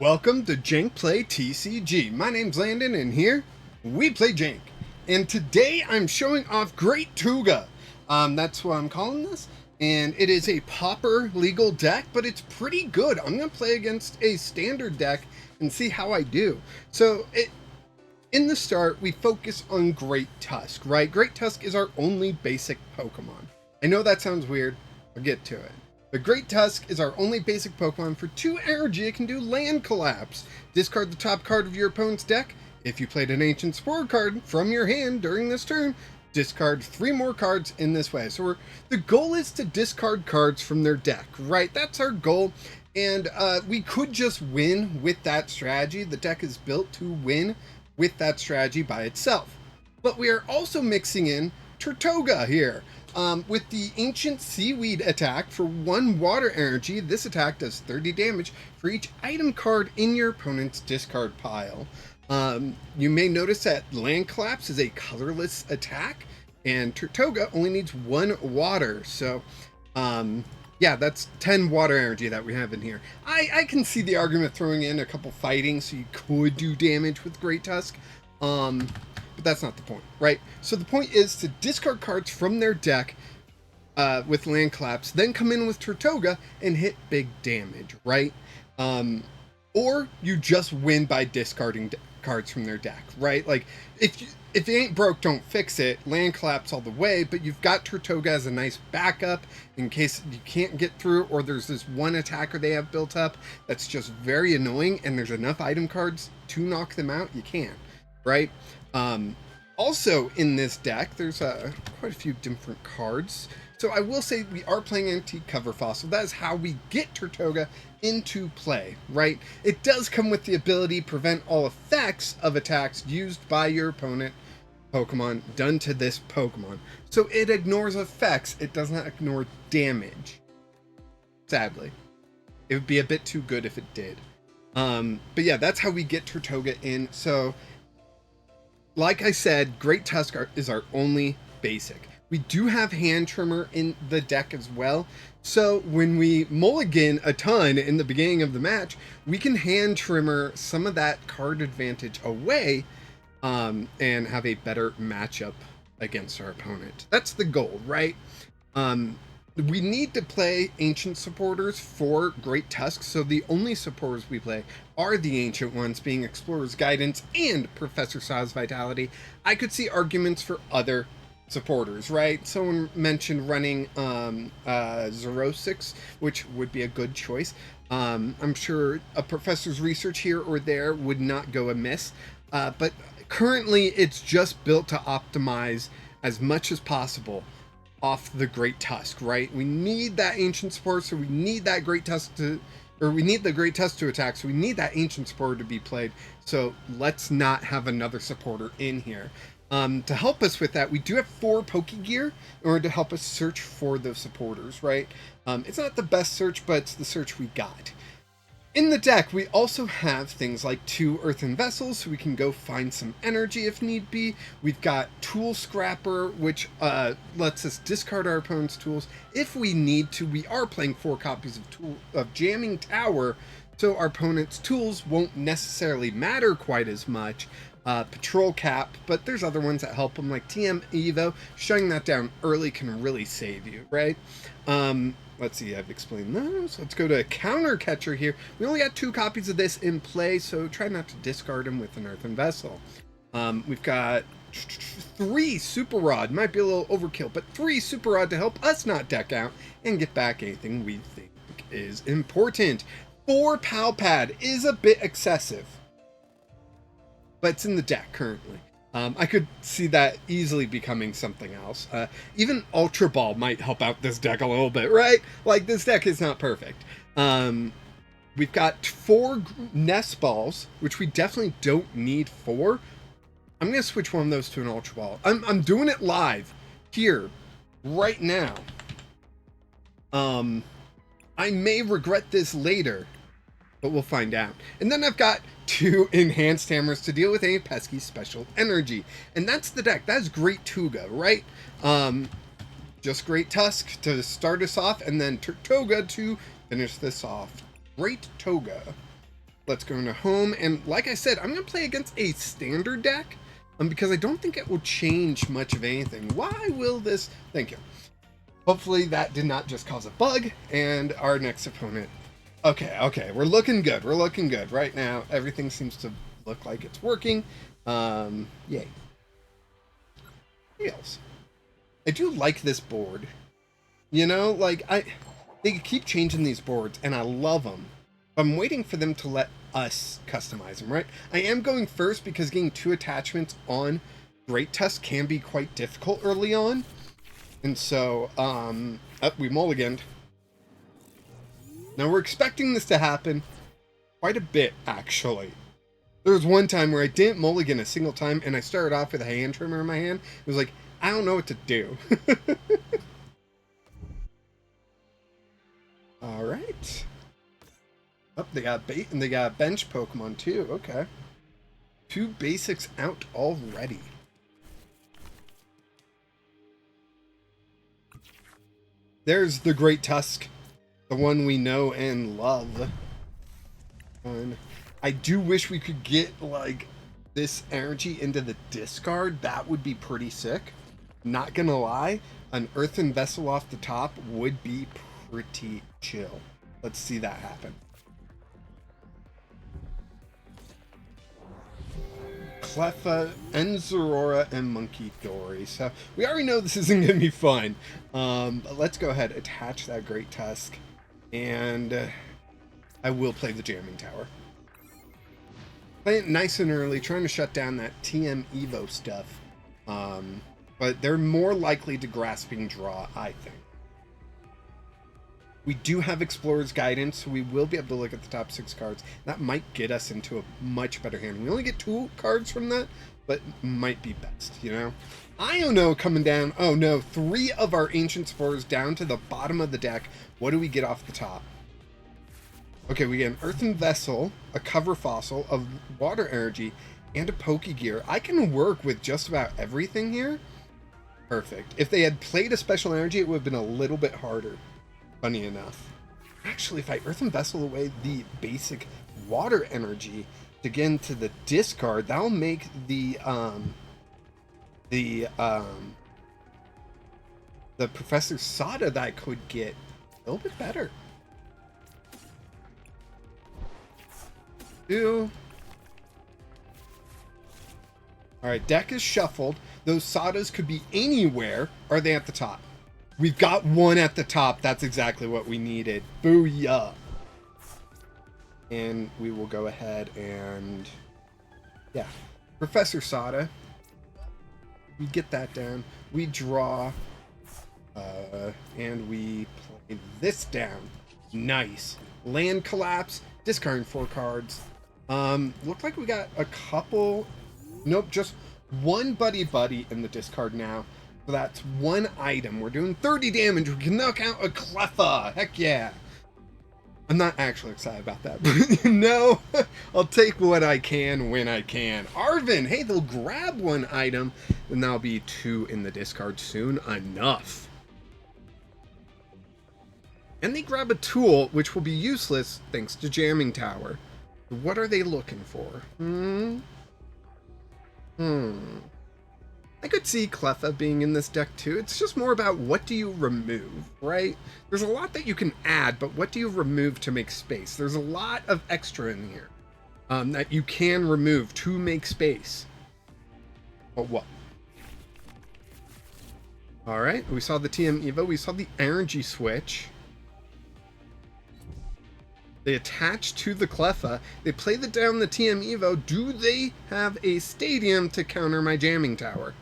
Welcome to Jank Play TCG. My name's Landon and here we play Jank. And today I'm showing off Great Tuska. That's what I'm calling this. And it is a Pauper legal deck, but it's pretty good. I'm going to play against a standard deck and see how I do. So in the start, we focus on Great Tusk, right? Great Tusk is our only basic Pokemon. I know that sounds weird. I'll get to it. But Great Tusk is our only basic Pokemon. For 2 energy, it can do Land Collapse. Discard the top card of your opponent's deck. If you played an Ancient Spore card from your hand during this turn, discard 3 more cards in this way. So the goal is to discard cards from their deck, right? That's our goal. And we could just win with that strategy. The deck is built to win with that strategy by itself. But we are also mixing in Tirtouga here. With the Ancient Seaweed attack for 1 water energy, this attack does 30 damage for each item card in your opponent's discard pile. You may notice that Land Collapse is a colorless attack, and Tirtouga only needs 1 water. So, yeah, that's 10 water energy that we have in here. I can see the argument throwing in a couple fighting, so you could do damage with Great Tusk. But that's not the point, right? So the point is to discard cards from their deck with Land Collapse, then come in with Tirtouga and hit big damage, right? Or you just win by discarding cards from their deck, right? Like, if it ain't broke, don't fix it. Land Collapse all the way, but you've got Tirtouga as a nice backup in case you can't get through, or there's this one attacker they have built up that's just very annoying, and there's enough item cards to knock them out, you can, right? Also in this deck, there's quite a few different cards. So I will say we are playing Antique Cover Fossil. That is how we get Tirtouga into play, right? It does come with the ability to prevent all effects of attacks used by your opponent Pokemon done to this Pokemon. So it ignores effects. It does not ignore damage. Sadly. It would be a bit too good if it did. But yeah, that's how we get Tirtouga in. So like I said, Great Tusk is our only basic. We do have Hand Trimmer in the deck as well. So when we mulligan a ton in the beginning of the match, we can Hand Trimmer some of that card advantage away and have a better matchup against our opponent. That's the goal, right? We need to play Ancient supporters for Great Tusk, so the only supporters we play are the Ancient ones, being Explorer's Guidance and Professor Saw's Vitality. I could see arguments for other supporters, right? Someone mentioned running 06, which would be a good choice. I'm sure a professor's research here or there would not go amiss, but currently it's just built to optimize as much as possible off the Great Tusk, right? We need that Ancient support, so we need that Great Tusk to, or we need the Great Tusk to attack, so we need that Ancient supporter to be played. So let's not have another supporter in here. To help us with that, we do have 4 Pokégear in order to help us search for those supporters, right? It's not the best search, but it's the search we got. In the deck, we also have things like 2 Earthen Vessels, so we can go find some energy if need be. We've got Tool Scrapper, which lets us discard our opponent's tools if we need to. We are playing 4 copies of Jamming Tower, so our opponent's tools won't necessarily matter quite as much. Patrol Cap, but there's other ones that help them, like TM Evo. Shutting that down early can really save you, right? Let's see, I've explained those. Let's go to Counter Catcher here. We only got 2 copies of this in play, so try not to discard them with an Earthen Vessel. We've got 3 Super Rod. Might be a little overkill, but 3 Super Rod to help us not deck out and get back anything we think is important. 4 Pal Pad is a bit excessive, but it's in the deck currently. I could see that easily becoming something else. Even Ultra Ball might help out this deck a little bit, right? Like, this deck is not perfect. We've got 4 Nest Balls, which we definitely don't need 4. I'm going to switch one of those to an Ultra Ball. I'm doing it live here, right now. I may regret this later, but we'll find out. And then I've got 2 Enhanced Hammers to deal with any pesky special energy. And that's the deck. That's Great Tuska, right? Just Great Tusk to start us off, and then Tirtouga to finish this off. Great Tuska. Let's go into home. And like I said, I'm going to play against a standard deck because I don't think it will change much of anything. Why will this? Thank you. Hopefully that did not just cause a bug. And our next opponent. Okay. We're looking good. We're looking good. Right now, everything seems to look like it's working. Yay. Wheels. I do like this board. You know, like, they keep changing these boards, and I love them. I'm waiting for them to let us customize them, right? I am going first because getting 2 attachments on Great Tusk can be quite difficult early on. And so, we mulliganed. Now, we're expecting this to happen quite a bit, actually. There was one time where I didn't mulligan a single time, and I started off with a hand trimmer in my hand. It was like, I don't know what to do. All right. Oh, they got bait and they got bench Pokemon too. Okay. 2 basics out already. There's the Great Tusk, the one we know and love. And I do wish we could get like this energy into the discard. That would be pretty sick. Not gonna lie, an Earthen Vessel off the top would be pretty chill. Let's see that happen. Cleffa, Enzorora, and Monkey Dory. So we already know this isn't going to be fun. But let's go ahead, attach that Great Tusk, and I will play the Jamming Tower. Play it nice and early, trying to shut down that TM Evo stuff. But they're more likely to Grasping Draw, I think. We do have Explorer's Guidance, so we will be able to look at the top 6 cards. That might get us into a much better hand. We only get 2 cards from that, but might be best, you know? Iono coming down. Oh no, 3 of our Ancient Spores down to the bottom of the deck. What do we get off the top? Okay, we get an Earthen Vessel, a Cover Fossil, a Water Energy, and a Pokégear. I can work with just about everything here. Perfect. If they had played a Special Energy, it would have been a little bit harder. Funny enough. Actually, if I Earthen Vessel away the basic Water Energy to get into the discard, that'll make the Professor Sada that I could get a little bit better. 2. Alright, deck is shuffled. Those Sadas could be anywhere. Are they at the top? We've got 1 at the top. That's exactly what we needed. Booyah. And we will go ahead and... yeah. Professor Sada. We get that down. We draw. And we play this down. Nice. Land Collapse. Discarding 4 cards. Looked like we got a couple... nope, just 1 Buddy Buddy in the discard now. So that's 1 item. We're doing 30 damage. We can knock out a Cleffa. Heck yeah. I'm not actually excited about that. But no, I'll take what I can when I can. Arvin, hey, they'll grab 1 item. And that'll be 2 in the discard soon enough. And they grab a tool, which will be useless thanks to Jamming Tower. What are they looking for? I could see Cleffa being in this deck too. It's just more about what do you remove, right? There's a lot that you can add, but what do you remove to make space? There's a lot of extra in here that you can remove to make space. But what? All right, we saw the TM Evo. We saw the energy switch. They attach to the Cleffa. They play down the TM Evo. Do they have a stadium to counter my Jamming Tower?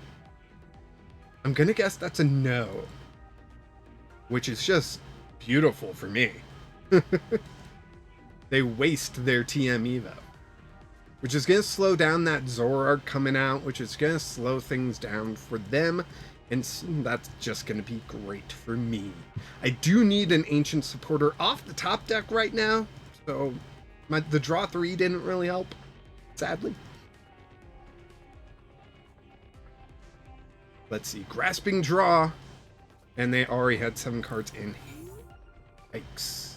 I'm gonna guess that's a no. Which is just beautiful for me. They waste their TM Evo. Which is gonna slow down that Zoroark coming out, which is gonna slow things down for them. And that's just going to be great for me. I do need an Ancient Supporter off the top deck right now. So the draw 3 didn't really help, sadly. Let's see. Grasping Draw. And they already had 7 cards in. Yikes.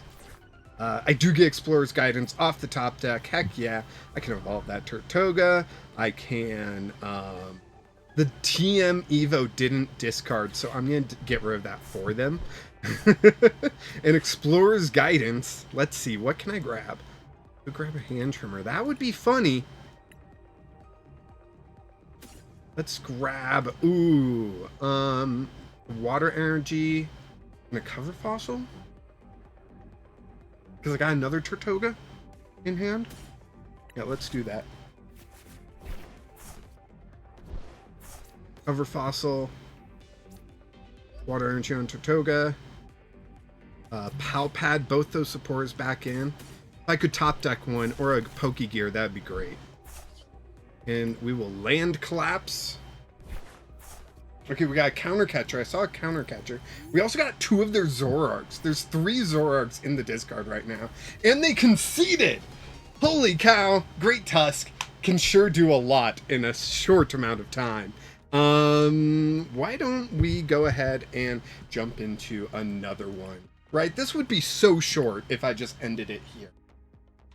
I do get Explorer's Guidance off the top deck. Heck yeah. I can evolve that Tirtouga. I can... the TM Evo didn't discard, so I'm going to get rid of that for them. And Explorer's Guidance. Let's see. What can I grab? I'll grab a Hand Trimmer. That would be funny. Let's grab... Ooh. Water Energy and a Cover Fossil? Because I got another Tirtouga in hand. Yeah, let's do that. Cover Fossil. Water Energy on Tirtouga. Pal Pad, both those supporters back in. If I could top deck one or a Pokégear, that'd be great. And we will land Collapse. Okay, we got a Counter Catcher. I saw a Counter Catcher. We also got 2 of their Zoroarks. There's 3 Zoroarks in the discard right now. And they conceded! Holy cow! Great Tusk can sure do a lot in a short amount of time. Why don't we go ahead and jump into another one? Right? This would be so short if I just ended it here.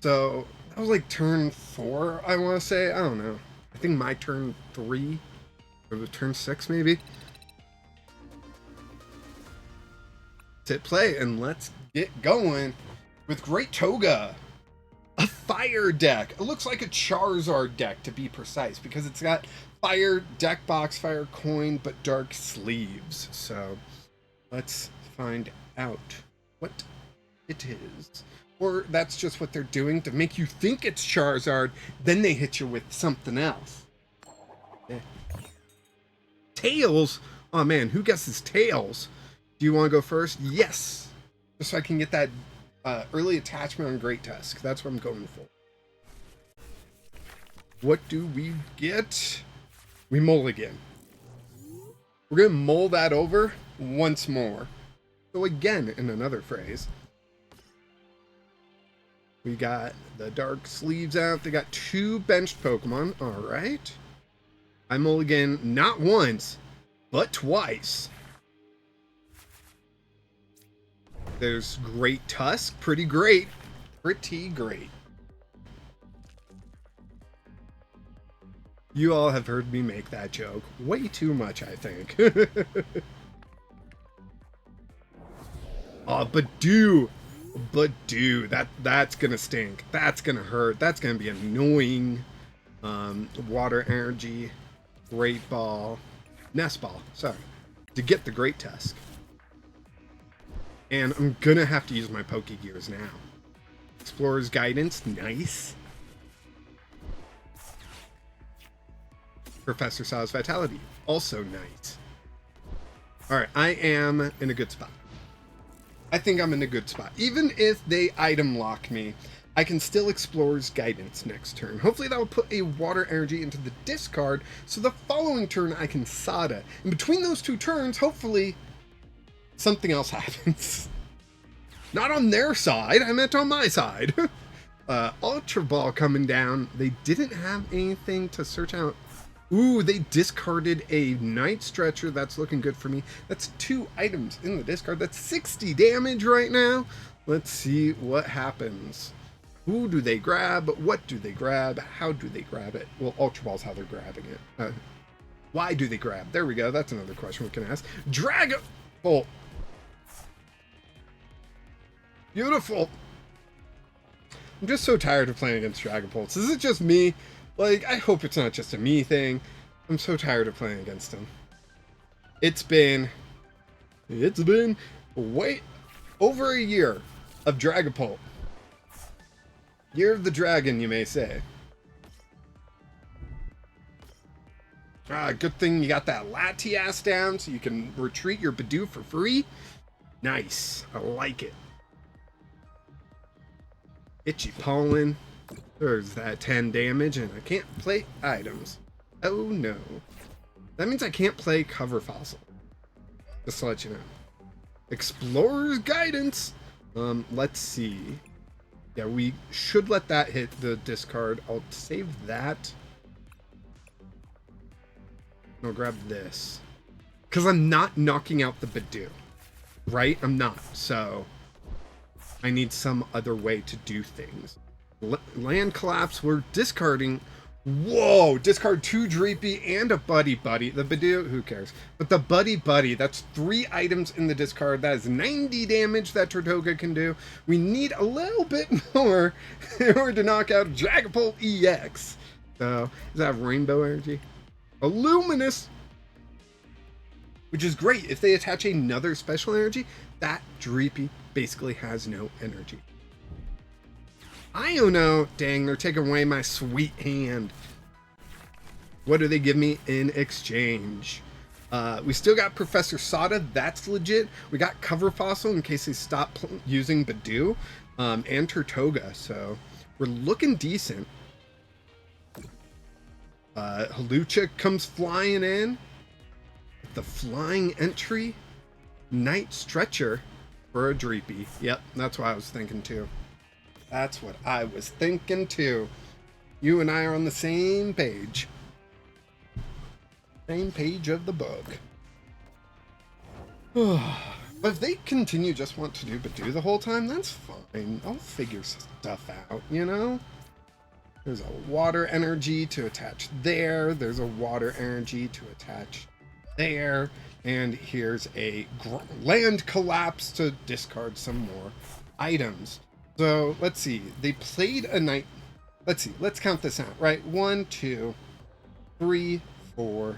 So, that was like turn 4, I want to say. I don't know. I think my turn 3. Or turn 6, maybe? Let's hit play, and let's get going with Great Tusk. A fire deck. It looks like a Charizard deck, to be precise, because it's got fire deck box, fire coin, but dark sleeves. So, let's find out what it is. Or that's just what they're doing to make you think it's Charizard, then they hit you with something else. Yeah. Tails? Oh man, who guesses Tails? Do you want to go first? Yes! Just so I can get that early attachment on Great Tusk. That's what I'm going for. What do we get? We mulligan. We're going to mull that over once more. So again, in another phrase. We got the dark sleeves out. They got 2 benched Pokemon. Alright. I mulligan not once, but twice. There's Great Tusk. Pretty great. Pretty great. You all have heard me make that joke way too much, I think. Oh, but that's gonna stink. That's gonna hurt. That's gonna be annoying. Water Energy. Great Ball. Nest Ball, sorry. To get the Great Tusk. And I'm gonna have to use my Pokégears now. Explorer's Guidance, nice. Professor Sada's Vitality, also nice. Alright, I am in a good spot. I think I'm in a good spot. Even if they item lock me, I can still Explorer's Guidance next turn. Hopefully that will put a Water Energy into the discard, so the following turn I can Sada. In between those 2 turns, hopefully, something else happens. Not on their side, I meant on my side. Ultra Ball coming down. They didn't have anything to search out. Ooh, they discarded a Night Stretcher. That's looking good for me. That's 2 items in the discard. That's 60 damage right now. Let's see what happens. Who do they grab? What do they grab? How do they grab it? Well, Ultra Ball's how they're grabbing it. Why do they grab? There we go. That's another question we can ask. Dragon Bolt. Beautiful. I'm just so tired of playing against Dragon Bolts. Is it just me? Like, I hope it's not just a me thing. I'm so tired of playing against him. It's been way over a year of Dragapult. Year of the Dragon, you may say. Good thing you got that Latias down so you can retreat your Bidoof for free. Nice. I like it. Itchy Pollen. There's that 10 damage, and I can't play items. Oh no. That means I can't play Cover Fossil. Just to let you know. Explorer's Guidance. Let's see. Yeah, we should let that hit the discard. I'll save that. I'll grab this. Because I'm not knocking out the Bidoof. Right? I'm not. So, I need some other way to do things. Land collapse, we're discarding. Whoa, discard 2 Dreepy and a Buddy Buddy. The Badoo, who cares? But the Buddy Buddy, that's 3 items in the discard. That is 90 damage that Tirtouga can do. We need a little bit more in order to knock out Dragapult EX. So, does that have Rainbow Energy? Luminous! Which is great. If they attach another special energy, that Dreepy basically has no energy. I don't know. Dang, they're taking away my sweet hand. What do they give me in exchange? We still got Professor Sada. That's legit. We got Cover Fossil in case they stop using Badoo. And Tirtouga. So we're looking decent. Halucha comes flying in. The flying entry. Night Stretcher for a Dreepy. Yep, that's what I was thinking too. That's what I was thinking too. You and I are on the same page. Same page of the book. But if they continue just want to do Badoo the whole time, that's fine. I'll figure stuff out, you know? There's a water energy to attach there. There's a water energy to attach there. And here's a land collapse to discard some more items. So let's see. They played a night. Let's see. Let's count this out, right? 1, 2, 3, 4,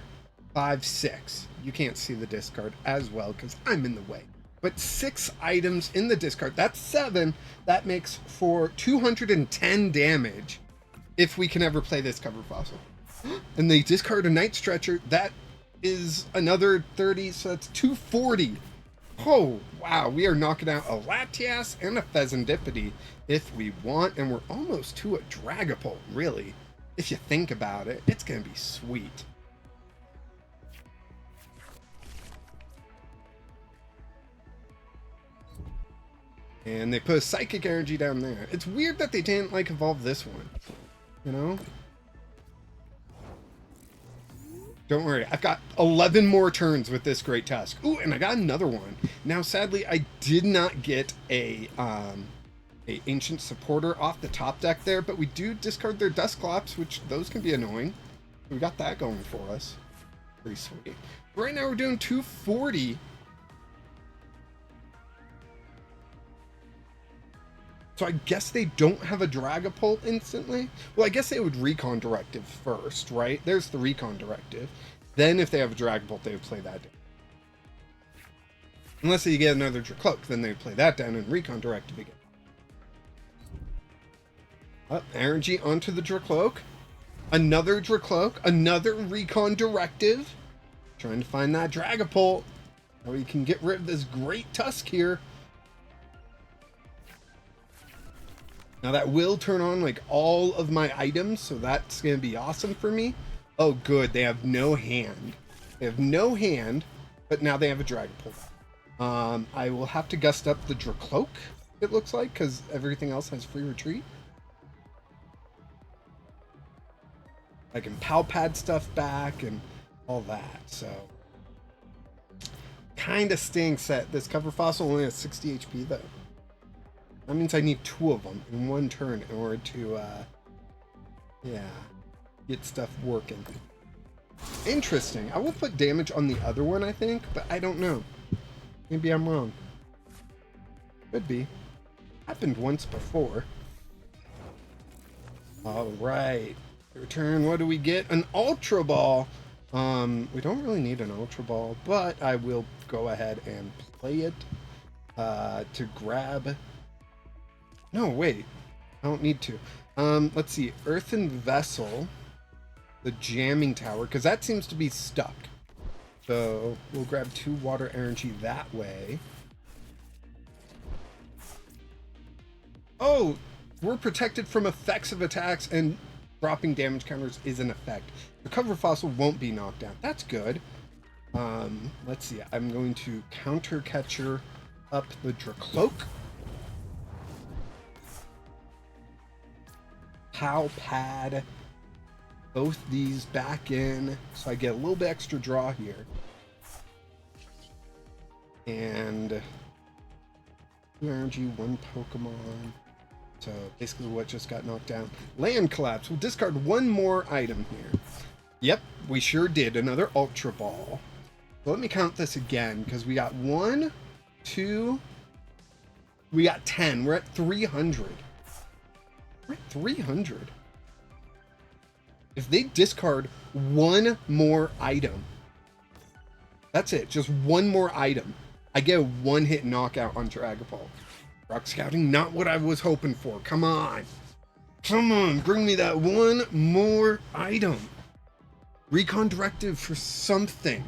5, 6. You can't see the discard as well because I'm in the way. But 6 items in the discard. That's 7. That makes for 210 damage if we can ever play this Cover Fossil. And they discard a Night Stretcher. That is another 30, so that's 240. Oh, wow, we are knocking out a Latias and a Pheasantipity if we want, and we're almost to a Dragapult, really. If you think about it, it's going to be sweet. And they put a Psychic Energy down there. It's weird that they didn't, like, evolve this one, you know? Don't worry, I've got 11 more turns with this Great Tusk. Ooh, and I got another one. Now, sadly, I did not get a Ancient Supporter off the top deck there, but we do discard their Dusclops, which those can be annoying. We got that going for us. Pretty sweet. Right now we're doing 240. So I guess they don't have a Dragapult instantly. Well, I guess they would Recon Directive first, right? There's the Recon Directive. Then if they have a Dragapult, they would play that down. Unless you get another Dracloak, then they would play that down and Recon Directive again. Energy onto the Dracloak. Another Dracloak. Another Recon Directive. Trying to find that Dragapult. How we can get rid of this Great Tusk here. Now that will turn on like all of my items, so that's going to be awesome for me. Oh good, they have no hand. They have no hand, but now they have a Dragapult. I will have to gust up the Dracloak, it looks like, because everything else has free retreat. I can Pal Pad stuff back and all that, so. Kind of staying set. This Cover Fossil only has 60 HP though. That means I need 2 of them in 1 turn in order to, yeah, get stuff working. Interesting. I will put damage on the other one, I think, but I don't know. Maybe I'm wrong. Could be. Happened once before. All right. Return. What do we get? An Ultra Ball. We don't really need an Ultra Ball, but I will go ahead and play it to grab. No, wait. I don't need to. Let's see. Earthen Vessel. The Jamming Tower, because that seems to be stuck. So we'll grab 2 water energy that way. Oh, we're protected from effects of attacks, and dropping damage counters is an effect. The Cover Fossil won't be knocked down. That's good. Let's see. I'm going to Counter Catcher up the Dracloak. Pal Pad both these back in, so I get a little bit extra draw here. And Energy, 1 Pokemon. So basically what just got knocked down. Land Collapse. We'll discard 1 more item here. Yep, we sure did. Another Ultra Ball. So let me count this again, because we got 1, 2, we got 10. We're at 300. We're at 300. If they discard 1 more item, that's it. Just 1 more item. I get a 1-hit knockout on Dragapult. Rock Scouting, not what I was hoping for. Come on. Come on, bring me that 1 more item. Recon Directive for something.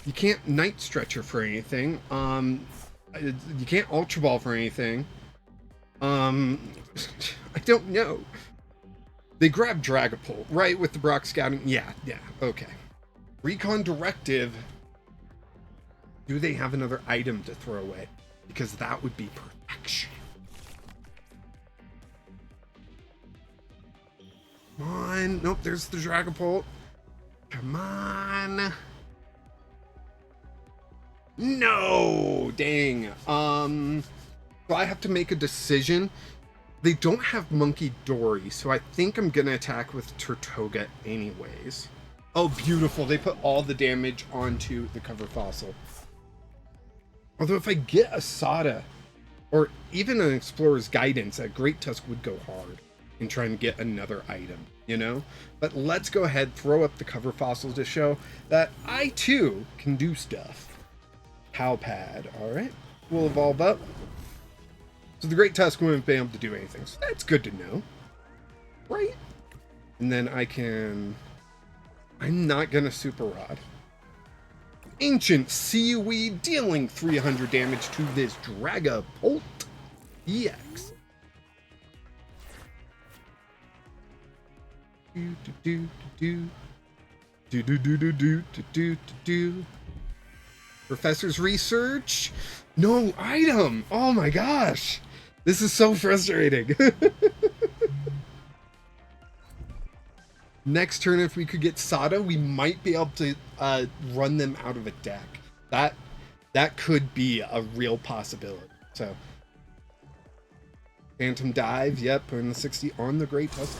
You can't Night Stretcher for anything. You can't Ultra Ball for anything. I don't know. They grabbed Dragapult, right, with the Brock Scouting? Yeah, okay. Recon Directive. Do they have another item to throw away? Because that would be perfection. Come on. Nope, there's the Dragapult. Come on. No! Dang. So I have to make a decision. They don't have Monkey Dory, so I think I'm gonna attack with Tirtouga anyways. Oh, beautiful. They put all the damage onto the cover fossil. Although if I get a Sada, or even an Explorer's Guidance, a Great Tusk would go hard in trying to get another item, you know? But let's go ahead, throw up the cover fossil to show that I too can do stuff. Pal Pad, alright. We'll evolve up. So the Great Tusk wouldn't be able to do anything, so that's good to know. Right? And then I'm not gonna Super Rod. Ancient Seaweed, dealing 300 damage to this Dragapult EX. Professor's Research. No item. Oh my gosh. This is so frustrating. Next turn, if we could get Sada, we might be able to run them out of a deck. That could be a real possibility. So, Phantom Dive, yep, putting the 60 on the Great Tusk.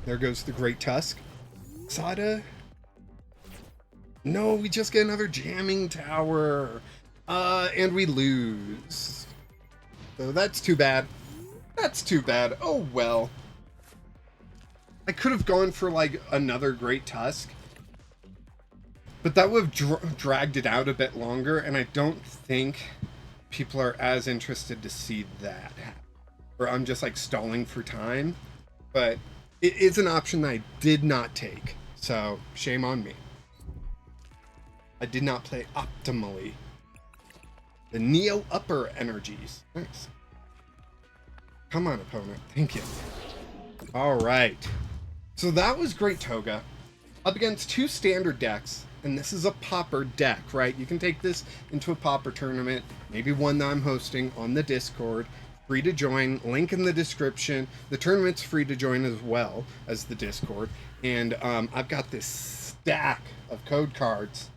There goes the Great Tusk. Sada. No, we just get another Jamming Tower. And we lose. So that's too bad. That's too bad. Oh well. I could have gone for like another Great Tusk. But that would have dragged it out a bit longer, and I don't think people are as interested to see that happen. Or I'm just like stalling for time. But it is an option that I did not take. So shame on me. I did not play optimally. The Neo Upper Energies. Nice. Come on, opponent. Thank you. All right. So that was Great Tuga. Up against 2 standard decks. And this is a Pauper deck, right? You can take this into a Pauper tournament. Maybe one that I'm hosting on the Discord. Free to join. Link in the description. The tournament's free to join as well as the Discord. And I've got this stack of code cards.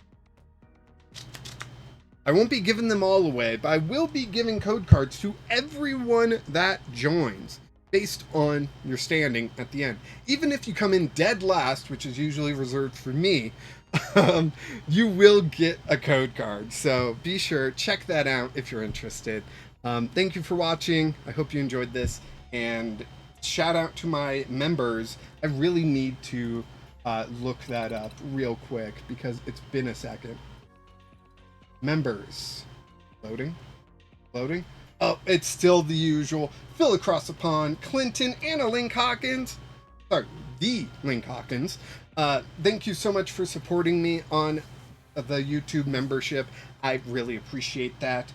I won't be giving them all away, but I will be giving code cards to everyone that joins based on your standing at the end. Even if you come in dead last, which is usually reserved for me, you will get a code card. So be sure, check that out if you're interested. Thank you for watching. I hope you enjoyed this. And shout out to my members. I really need to look that up real quick because it's been a second. Members. Loading. Oh, it's still the usual. Phil Across the Pond, Clinton, Anna Link Hawkins. Sorry, the Link Hawkins. Thank you so much for supporting me on the YouTube membership. I really appreciate that.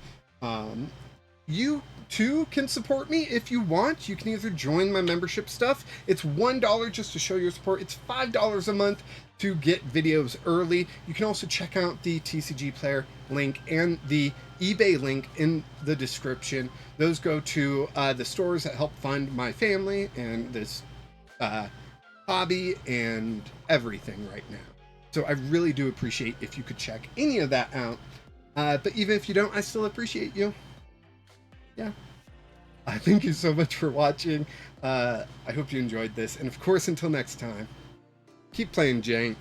You too can support me if you want. You can either join my membership stuff. It's $1 just to show your support. It's $5 a month to get videos early. You can also check out the TCG player link and the eBay link in the description. Those go to the stores that help fund my family and this hobby and everything right now. So I really do appreciate if you could check any of that out. But even if you don't, I still appreciate you. Yeah. Thank you so much for watching. I hope you enjoyed this. And of course, until next time, keep playing Jank.